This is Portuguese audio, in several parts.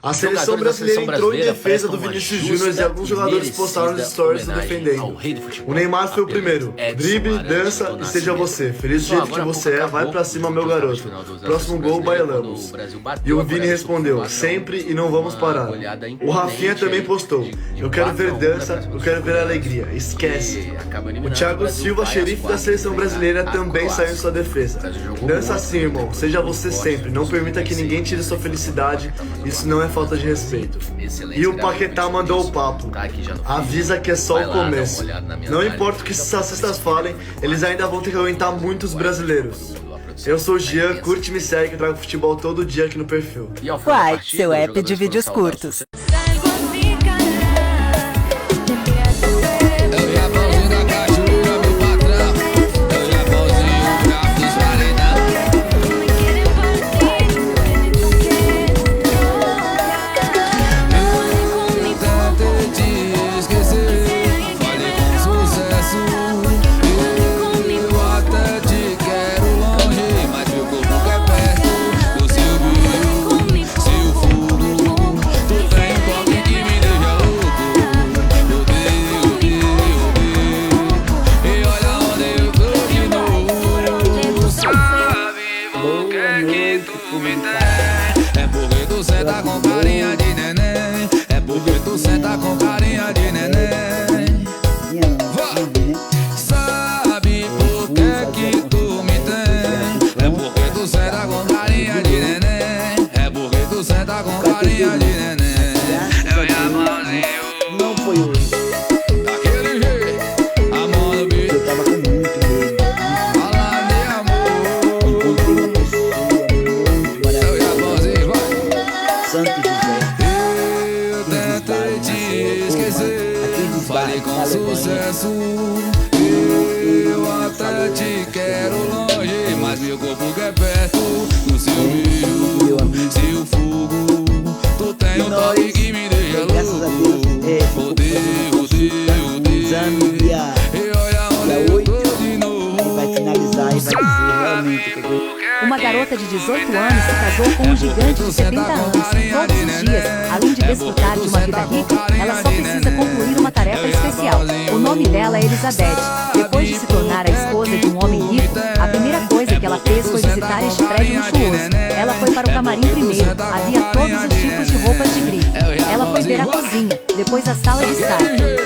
A seleção brasileira entrou em defesa do Vinícius Júnior e alguns jogadores postaram nos stories defendendo. O Neymar foi o primeiro. Drible, dança e seja você. Feliz do jeito que você é, vai pra cima, meu garoto. Próximo gol, bailamos. E o Vini respondeu, sempre e não vamos parar. O Rafinha também postou, eu quero ver dança, eu quero ver alegria. Esquece. O Thiago Silva, xerife da seleção brasileira, também saiu em sua defesa. Dança assim, irmão. Seja você sempre. Não permita que ninguém tire sua felicidade. Isso não é falta de respeito. E o Paquetá mandou o papo. Avisa que é só o começo. Não importa o que os racistas falem, eles ainda vão ter que aguentar muitos brasileiros. Eu sou o Jean, curte e me segue, eu trago futebol todo dia aqui no perfil. Uai, seu app de vídeos curtos. É porque tu senta com carinha de neném. É porque tu senta com carinha de neném. Sabe por que tu me tem? É porque tu senta com carinha de neném. É porque tu senta com carinha de neném. Eu e a mãozinho. Não foi hoje. Daquele jeito, amor do bicho. Eu tava com muito medo. Fala de amor. Encontrei uma pessoa muito maravilhosa. Santo José. Eu tentei te esquecer. Falei com sucesso. Eu até te quero longe, mas meu corpo quer perto. No seu brilho, seu fogo. Tu tem um toque que me deixa louco. Zambia. E olha onde eu tô de novo. Ele vai finalizar e vai dizer realmente que eu... Uma garota de 18 anos se casou com um gigante de 70 anos. Todos os dias, além de desfrutar de uma vida rica, ela só precisa concluir uma tarefa especial. O nome dela é Elizabeth. Depois de se tornar a esposa de um homem rico, a primeira coisa que ela fez foi visitar este prédio luxuoso. Ela foi para o camarim primeiro. Havia todos os tipos de roupas de grife. Ela foi ver a cozinha, depois a sala de estar.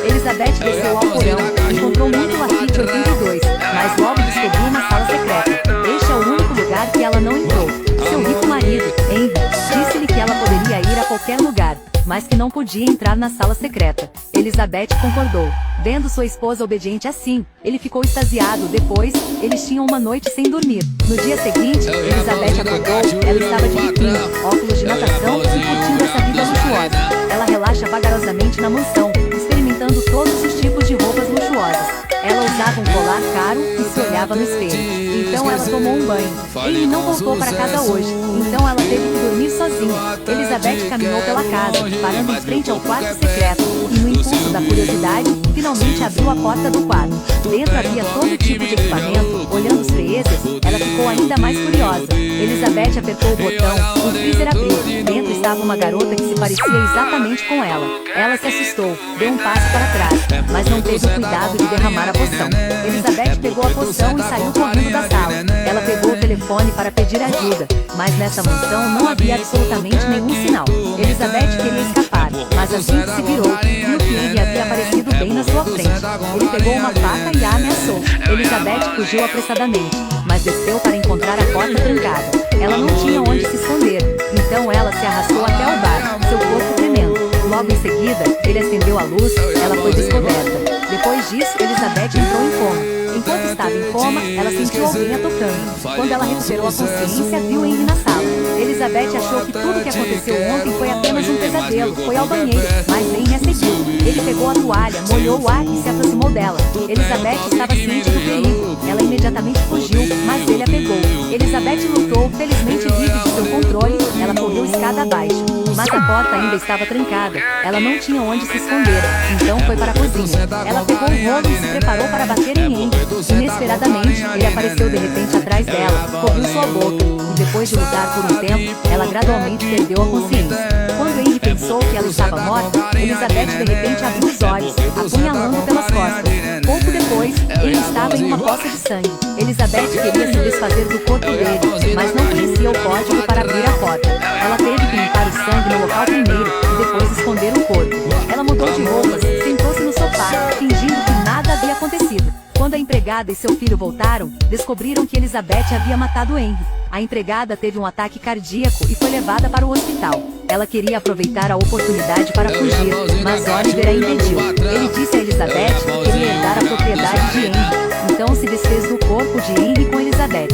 Elizabeth desceu ao porão, encontrou muito Lafitte 82, mas logo descobriu uma sala secreta. Este é o único lugar que ela não entrou. Seu rico marido, Henry, disse-lhe que ela poderia ir a qualquer lugar, mas que não podia entrar na sala secreta. Elizabeth concordou. Vendo sua esposa obediente assim, ele ficou extasiado. Depois, eles tinham uma noite sem dormir. No dia seguinte, Elizabeth acordou, ela estava de biquíni, óculos de natação e curtindo essa vida luxuosa. Ela relaxa vagarosamente na mansão, experimentando todos os tipos de roupas luxuosas. Ela usava um colar caro e se olhava no espelho. Então ela tomou um banho. Ele não voltou para casa hoje, então ela teve que dormir sozinha. Elizabeth caminhou pela casa, parando em frente ao quarto secreto, e no impulso da curiosidade, finalmente abriu a porta do quarto. Dentro havia todo tipo de equipamento. Olhando os freezers, ela ficou ainda mais curiosa. Elizabeth apertou o botão, o freezer abriu. Dentro estava uma garota que se parecia exatamente com ela. Ela se assustou, deu um passo para trás, mas não teve o cuidado de derramar a poção. Elizabeth pegou a poção e saiu correndo da sala. Ela pegou o telefone para pedir ajuda, mas nessa mansão não havia absolutamente nenhum sinal. Elizabeth queria escapar, mas assim que se virou, viu que Henry havia aparecido bem na sua frente. Ele pegou uma faca e a ameaçou. Elizabeth fugiu apressadamente, mas desceu para encontrar a porta trancada. Ela não tinha onde se esconder, então ela se arrastou até o bar, seu corpo tremendo. Logo em seguida, ele acendeu a luz, ela foi descoberta. Depois disso, Elizabeth entrou em coma. Enquanto estava em coma, ela sentiu alguém a tocando. Quando ela recuperou a consciência, viu Henry na sala. Elizabeth achou que tudo o que aconteceu ontem foi apenas um pesadelo. Foi ao banheiro, mas Henry a seguiu. Ele pegou a toalha, molhou o ar e se aproximou dela. Elizabeth estava ciente do perigo. Ela imediatamente fugiu, mas ele a pegou. Elizabeth lutou, felizmente livre de seu controle. Ela correu escada abaixo, mas a porta ainda estava trancada. Ela não tinha onde se esconder, então foi para a cozinha. Ela pegou um rolo e se preparou para bater em Henry. Inesperadamente, ele apareceu de repente atrás dela, cobriu sua boca, e depois de lutar por um tempo, ela gradualmente perdeu a consciência. Quando Henry pensou que ela estava morta, Elizabeth de repente abriu os olhos, apunhalando pelas costas. Pouco depois, ele estava em uma poça de sangue. Elizabeth queria se desfazer do corpo dele, mas não conhecia o código para abrir a porta. Ela teve que limpar o sangue no local primeiro e depois esconder o corpo. Ela mudou de roupas, sentou-se no sofá, fingindo que nada havia acontecido. Quando a empregada e seu filho voltaram, descobriram que Elizabeth havia matado Henry. A empregada teve um ataque cardíaco e foi levada para o hospital. Ela queria aproveitar a oportunidade para fugir, mas Oliver a impediu. Ele disse a Elizabeth que queria herdar a propriedade de Henry. Então se desfez do corpo de Henry com Elizabeth.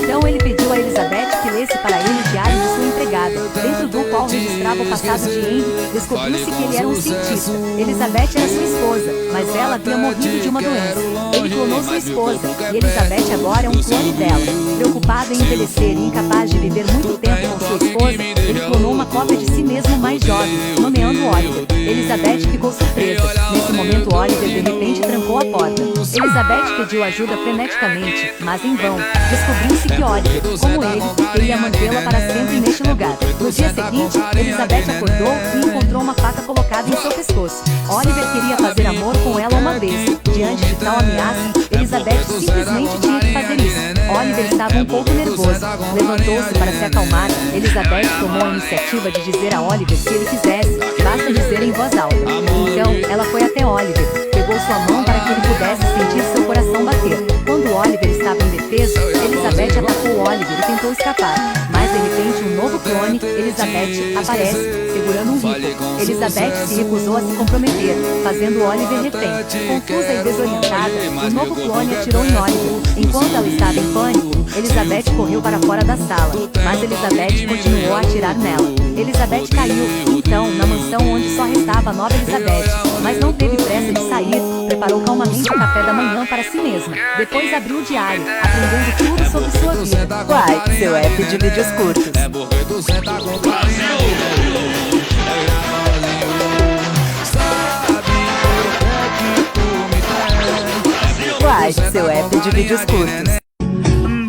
Então ele pediu a Elizabeth que lesse para ele o diário de sua empregada, dentro do qual registrava o passado de Henry. Descobriu-se que ele era um cientista. Elizabeth era sua esposa, mas ela havia morrido de uma doença. Ele clonou sua esposa, e Elizabeth agora é um clone dela. Preocupado em envelhecer e incapaz de viver muito tempo com sua esposa, ele clonou uma cópia de si mesmo mais jovem, nomeando Oliver. Elizabeth ficou surpresa. Nesse momento, Oliver de repente trancou a porta. Elizabeth pediu ajuda freneticamente, mas em vão. Descobriu-se que Oliver, como ele, queria mantê-la para sempre neste lugar. No dia seguinte, Elizabeth acordou e encontrou uma faca colocada em seu pescoço. Oliver queria fazer amor com ela uma vez. Diante de tal ameaça, Elizabeth simplesmente tinha que fazer isso. Oliver estava um pouco nervoso. Levantou-se para se acalmar. Elizabeth tomou a iniciativa de dizer a Oliver se ele quisesse, basta dizer em voz alta. Então, ela foi até Oliver, pegou sua mão para que ele pudesse sentir seu coração bater. Quando Oliver estava indefeso, Elizabeth atacou Oliver e tentou escapar. Mas de repente um novo clone, Elizabeth, aparece, segurando um rifle. Elizabeth se recusou a se comprometer, fazendo Oliver refém. Confusa e desorientada, o novo clone atirou em Oliver. Enquanto ela estava em pânico, Elizabeth correu para fora da sala, mas Elizabeth continuou a atirar nela. Elizabeth caiu, então, na mansão onde só restava a nova Elizabeth, mas não teve pressa de sair, preparou calmamente o café da manhã para si mesma. Depois abriu o diário, aprendendo tudo sobre sua vida. Uai, seu app de vídeos curtos. Uai, seu app de vídeos curtos.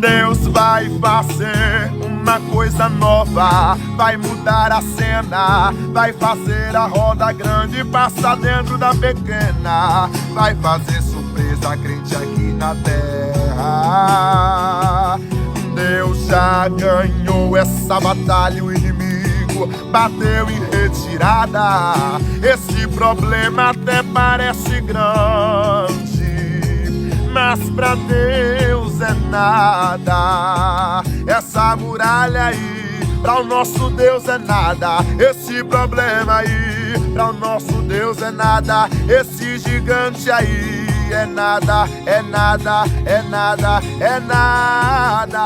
Deus vai fazer uma coisa nova, vai mudar a cena, vai fazer a roda grande passar dentro da pequena, vai fazer surpresa crente aqui na terra. Deus já ganhou essa batalha, o inimigo bateu em retirada. Esse problema até parece grande, mas pra Deus é nada. Essa muralha aí, pra o nosso Deus é nada. Esse problema aí, pra o nosso Deus é nada. Esse gigante aí é nada, é nada, é nada, é nada.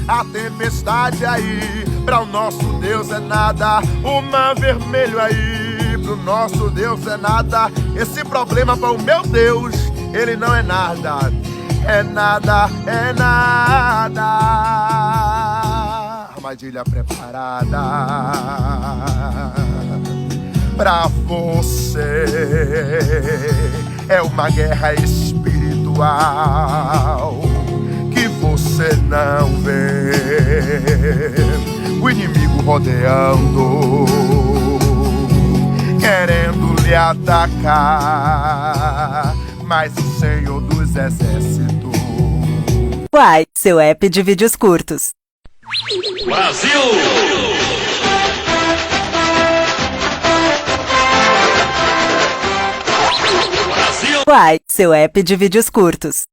A tempestade aí, pra o nosso Deus é nada. O mar vermelho aí, pro nosso Deus é nada. Esse problema para o meu Deus, ele não é nada, é nada, é nada. Armadilha preparada pra você, é uma guerra espiritual que você não vê. O inimigo rodeando, querendo lhe atacar, mas o Senhor dos Exércitos. Uai, seu app de vídeos curtos. Brasil! Uai, seu app de vídeos curtos.